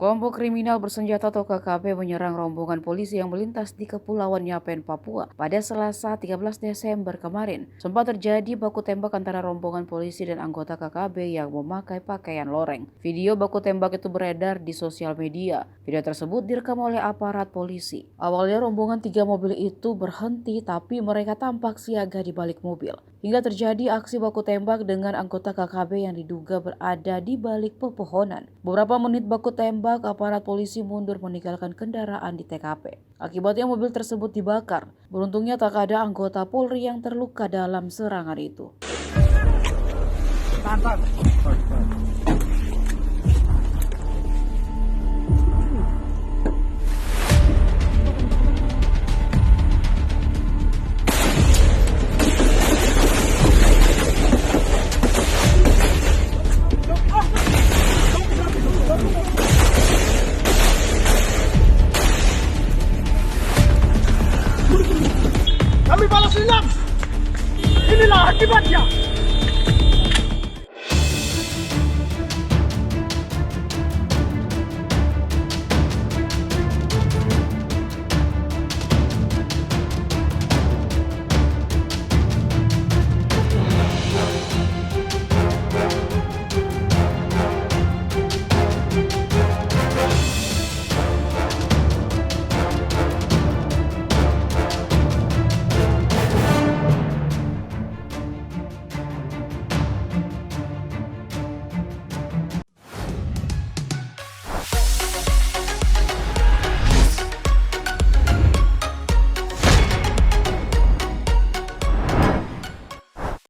Kelompok kriminal bersenjata atau KKB menyerang rombongan polisi yang melintas di Kepulauan Yapen, Papua pada Selasa 13 Desember kemarin. Sempat terjadi baku tembak antara rombongan polisi dan anggota KKB yang memakai pakaian loreng. Video baku tembak itu beredar di sosial media. Video tersebut direkam oleh aparat polisi. Awalnya rombongan 3 mobil itu berhenti, tapi mereka tampak siaga di balik mobil. Hingga terjadi aksi baku tembak dengan anggota KKB yang diduga berada di balik pepohonan. Beberapa menit baku tembak, aparat polisi mundur meninggalkan kendaraan di TKP. Akibatnya mobil tersebut dibakar. Beruntungnya tak ada anggota Polri yang terluka dalam serangan itu. Kami balas dendam. Inilah akibatnya.